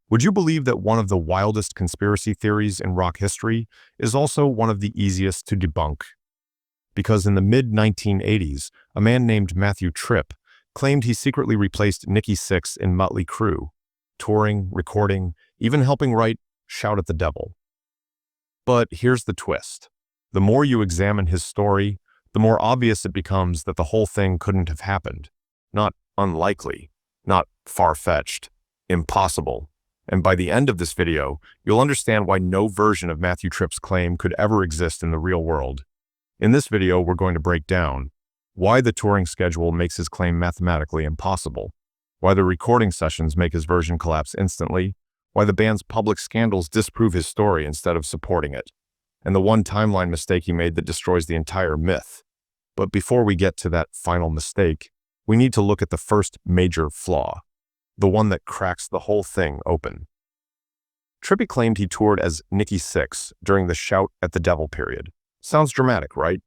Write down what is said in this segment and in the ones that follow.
Would you believe that one of the wildest conspiracy theories in rock history is also one of the easiest to debunk? Because in the mid-1980s, a man named Matthew Trippe claimed he secretly replaced Nikki Sixx in Mötley Crüe, touring, recording, even helping write Shout at the Devil. But here's the twist. The more you examine his story, the more obvious it becomes that the whole thing couldn't have happened. Not unlikely, not far-fetched, impossible. And by the end of this video, you'll understand why no version of Matthew Trippe's claim could ever exist in the real world. In this video, we're going to break down why the touring schedule makes his claim mathematically impossible, why the recording sessions make his version collapse instantly, why the band's public scandals disprove his story instead of supporting it, and the one timeline mistake he made that destroys the entire myth. But before we get to that final mistake, we need to look at the first major flaw, the one that cracks the whole thing open. Trippe claimed he toured as Nikki Sixx during the Shout at the Devil period. Sounds dramatic, right?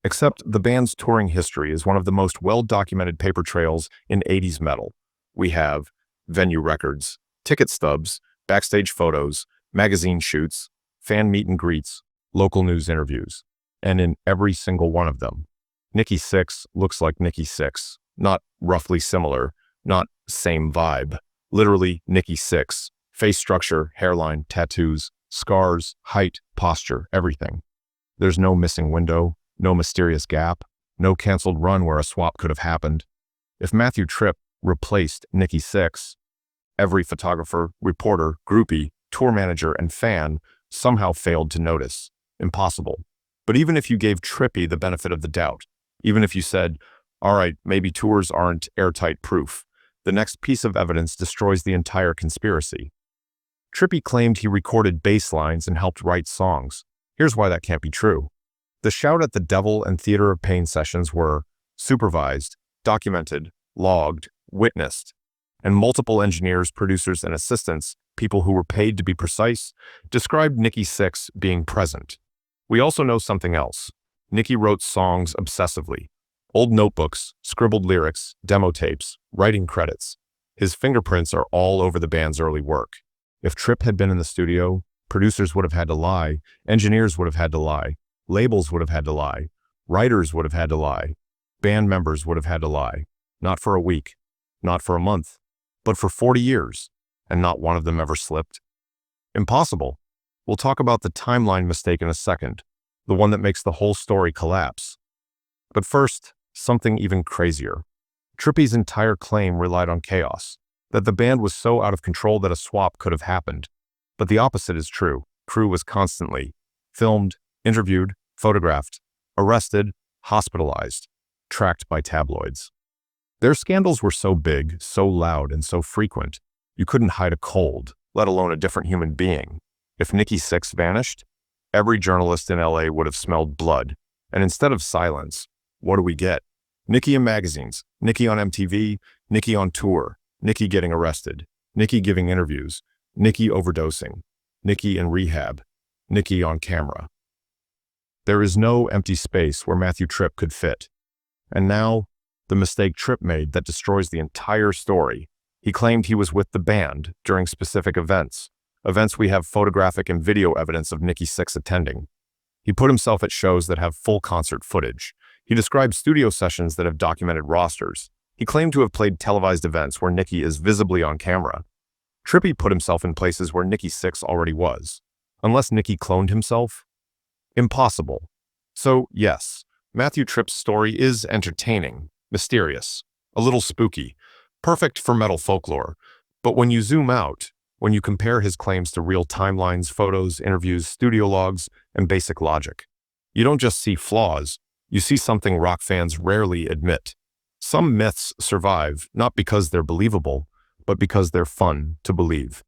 Except the band's touring history is one of the most well-documented paper trails in 80s metal. We have venue records, ticket stubs, backstage photos, magazine shoots, fan meet and greets, local news interviews. And in every single one of them, Nikki Sixx looks like Nikki Sixx, not roughly similar, not same vibe. Literally Nikki Sixx. Face structure, hairline, tattoos, scars, height, posture, everything. There's no missing window, no mysterious gap, no canceled run where a swap could have happened. If Matthew Trippe replaced Nikki Sixx, every photographer, reporter, groupie, tour manager, and fan somehow failed to notice. Impossible. But even if you gave Trippe the benefit of the doubt, even if you said, all right, maybe tours aren't airtight proof, the next piece of evidence destroys the entire conspiracy. Trippe claimed he recorded bass lines and helped write songs. Here's why that can't be true. The Shout at the Devil and Theater of Pain sessions were supervised, documented, logged, witnessed, and multiple engineers, producers, and assistants, people who were paid to be precise, described Nikki Sixx being present. We also know something else. Nikki wrote songs obsessively. Old notebooks, scribbled lyrics, demo tapes, writing credits. His fingerprints are all over the band's early work. If Trippe had been in the studio, producers would have had to lie, engineers would have had to lie, labels would have had to lie, writers would have had to lie, band members would have had to lie. Not for a week, not for a month, but for 40 years, and not one of them ever slipped. Impossible. We'll talk about the timeline mistake in a second, the one that makes the whole story collapse. But first, something even crazier. Trippe's entire claim relied on chaos, that the band was so out of control that a swap could have happened. But the opposite is true. Crüe was constantly filmed, interviewed, photographed, arrested, hospitalized, tracked by tabloids. Their scandals were so big, so loud, and so frequent, you couldn't hide a cold, let alone a different human being. If Nikki Sixx vanished, every journalist in LA would have smelled blood. And instead of silence, what do we get? Nikki in magazines, Nikki on MTV, Nikki on tour, Nikki getting arrested, Nikki giving interviews, Nikki overdosing, Nikki in rehab, Nikki on camera. There is no empty space where Matthew Trippe could fit. And now, the mistake Trippe made that destroys the entire story. He claimed he was with the band during specific events we have photographic and video evidence of Nikki Sixx attending. He put himself at shows that have full concert footage. He described studio sessions that have documented rosters. He claimed to have played televised events where Nikki is visibly on camera. Trippe put himself in places where Nikki Sixx already was. Unless Nikki cloned himself? Impossible. So, yes, Matthew Trippe's story is entertaining, mysterious, a little spooky, perfect for metal folklore. But when you zoom out, when you compare his claims to real timelines, photos, interviews, studio logs, and basic logic, you don't just see flaws, you see something rock fans rarely admit. Some myths survive not because they're believable, but because they're fun to believe.